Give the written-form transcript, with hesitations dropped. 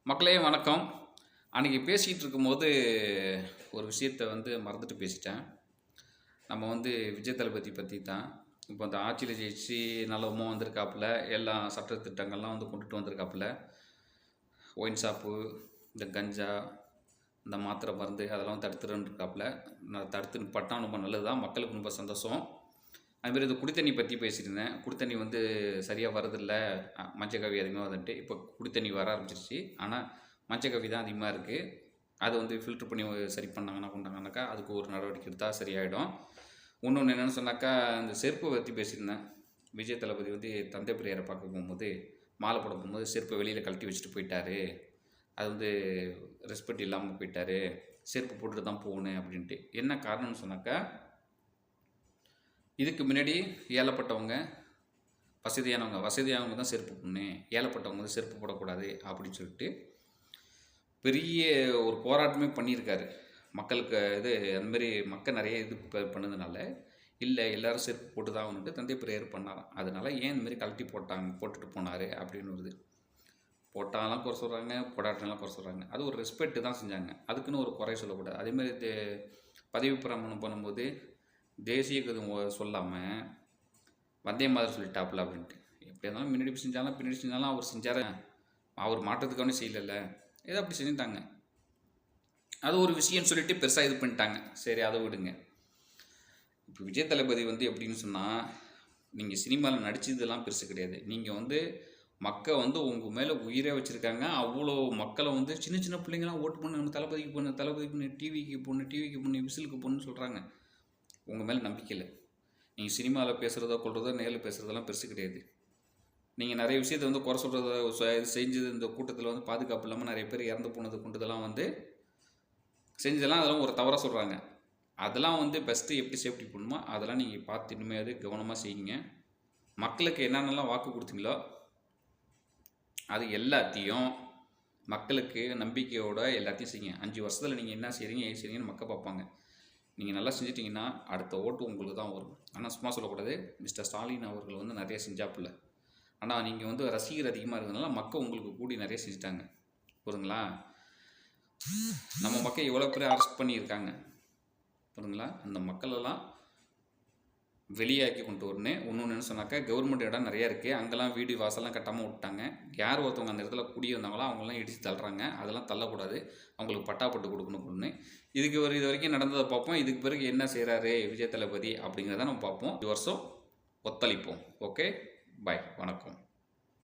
மக்களே வணக்கம். அன்றைக்கி பேசிகிட்டு இருக்கும்போது ஒரு விஷயத்தை மறந்துட்டு பேசிட்டேன். நம்ம விஜய் தளபதி பற்றி தான். இப்போ அந்த ஆட்சியில் ஜெயிச்சு நல்லவமாக வந்திருக்காப்புல, எல்லா சட்ட திட்டங்கள்லாம் கொண்டுட்டு வந்திருக்காப்புல. ஒயின் ஷாப்பு, இந்த கஞ்சா, இந்த மாத்திரை மருந்து அதெல்லாம் தடுத்துருன்ருக்காப்புல. நான் தடுத்து பட்டால் ரொம்ப நல்லது தான், மக்களுக்கு ரொம்ப சந்தோஷம். அதுமாரி இந்த குடித்தண்ணி பற்றி பேசியிருந்தேன். குடித்தண்ணி சரியாக வரதில்லை, மஞ்சக்கவி அதிகமாக வந்துட்டு. இப்போ குடித்தண்ணி வர ஆரம்பிச்சிருச்சு. ஆனால் மஞ்சக்கவி தான் அதிகமாக இருக்குது. அதை ஃபில்ட்ரு பண்ணி சரி கொண்டாங்கனாக்கா அதுக்கு ஒரு நடவடிக்கை எடுத்தால் சரியாயிடும். இன்னொன்று என்னென்னு சொன்னாக்கா, இந்த செருப்பை பற்றி பேசியிருந்தேன். விஜய் தளபதி தந்தை பெரியாரை பார்க்க போகும்போது மாலை போட போகும்போது செருப்பை வெளியில் கழட்டி வச்சுட்டு போயிட்டார். அது ரெஸ்பெக்ட் இல்லாமல் போயிட்டார். செருப்பு போட்டுட்டு தான் போகணும் அப்படின்ட்டு. என்ன காரணம்னு சொன்னாக்கா, இதுக்கு முன்னாடி ஏழப்பட்டவங்க, வசதியானவங்க தான் செருப்பு போடணும், ஏழப்பட்டவங்க செருப்பு போடக்கூடாது அப்படின்னு சொல்லிட்டு பெரிய ஒரு போராட்டமே பண்ணியிருக்காரு. மக்களுக்கு அந்தமாரி மக்கள் நிறைய பண்ணதுனால, இல்லை எல்லோரும் செருப்பு போட்டு தான் வந்துட்டு தந்தை பெரியார் பண்ணாராம். அதனால் ஏன் இந்தமாரி கழட்டி போட்டுட்டு போனார் அப்படின்னு வருது. போட்டாலாம் குறை சொல்கிறாங்க, போடாட்டெல்லாம் குறை சொல்கிறாங்க. அது ஒரு ரெஸ்பெக்ட் தான் செஞ்சாங்க, அதுக்குன்னு ஒரு குறை சொல்லக்கூடாது. அதேமாதிரி பதவி பிரமாணம் பண்ணும்போது தேசிய கீதம் சொல்லாமல் வந்தே மாதிரி சொல்லிட்டாப்புல அப்படின்ட்டு. எப்படி இருந்தாலும் முன்னாடி செஞ்சாலும் பின்னாடி செஞ்சாலும் அவர் செஞ்சார். அவர் மாற்றத்துக்கான செய்யலை, ஏதோ அப்படி செஞ்சுட்டாங்க. அது ஒரு விஷயம்னு சொல்லிட்டு பெருசாக இது பண்ணிட்டாங்க. சரி, அதை விடுங்க. இப்போ விஜய் தளபதி எப்படின்னு சொன்னால், நீங்கள் சினிமாவில் நடித்ததெல்லாம் பெருசு கிடையாது. நீங்கள் மக்கள் உங்கள் மேலே உயிரே வச்சுருக்காங்க. அவ்வளோ மக்களை சின்ன சின்ன பிள்ளைங்களாம் ஓட்டு பண்ணு, தளபதிக்கு பொண்ணு, தளபதிக்கு பொண்ணு, டிவிக்கு பொண்ணு, விசிலுக்கு பொண்ணுன்னு சொல்கிறாங்க. உங்கள் மேலே நம்பிக்கை இல்லை. நீங்கள் சினிமாவில் பேசுகிறதோ கொள்றதோ நேரில் பேசுகிறதெல்லாம் பெருசு கிடையாது. நீங்கள் நிறைய விஷயத்தை குறை சொல்கிறத செஞ்சது, இந்த கூட்டத்தில் பாதுகாப்பு இல்லாமல் நிறைய பேர் இறந்து போனது கொண்டதெல்லாம் செஞ்சதெல்லாம் அதெல்லாம் ஒரு தவறாக சொல்கிறாங்க. அதெல்லாம் பெஸ்ட்டு எப்படி சேஃப்டி பண்ணணுமோ அதெல்லாம் நீங்கள் பார்த்து இனிமேல் கவனமாக செய்யுங்க. மக்களுக்கு என்னென்னலாம் வாக்கு கொடுத்தீங்களோ அது எல்லாத்தையும் மக்களுக்கு நம்பிக்கையோட எல்லாத்தையும் செய்யுங்க. 5 வருஷத்தில் நீங்கள் என்ன செய்கிறீங்க, ஏன் செய்கிறீங்கன்னு மக்கள் பார்ப்பாங்க. நீங்கள் நல்லா செஞ்சிட்டிங்கன்னா அடுத்த ஓட்டு உங்களுக்கு தான் வரும். ஆனால் சும்மா சொல்லக்கூடாது, மிஸ்டர் ஸ்டாலின் அவர்கள் நிறைய செஞ்சாப்புல. ஆனால் நீங்கள் ரசிகர் அதிகமாக இருக்கிறதுனால மக்கள் உங்களுக்கு கூடி நிறைய செஞ்சுட்டாங்க. புரியுதுங்களா? நம்ம மக்கள் எவ்வளோ பேர் அரெஸ்ட் பண்ணியிருக்காங்க புரியுதுங்களா? அந்த மக்களெல்லாம் வெளியாக்கி கொண்டு வரணும். இன்னொன்று சொன்னாக்கா, கவர்மெண்ட் இடம் நிறையா இருக்குது, அங்கெல்லாம் வீடு வாசல்லாம் கட்டாமல் விட்டாங்க. யார் ஒருத்தவங்க அந்த இடத்துல குடியிருந்தாங்களோ அவங்களாம் இடித்து தள்ளுறாங்க. அதெல்லாம் தள்ளக்கூடாது, அவங்களுக்கு பட்டாப்பட்டு கொடுக்கணும்னு. இது வரைக்கும் நடந்ததை பார்ப்போம். இதுக்கு பிறகு என்ன செய்கிறாரு விஜய் தளபதி அப்படிங்கிறத நம்ம பார்ப்போம். 2 வருஷம் ஒத்துழைப்போம். ஓகே, பாய், வணக்கம்.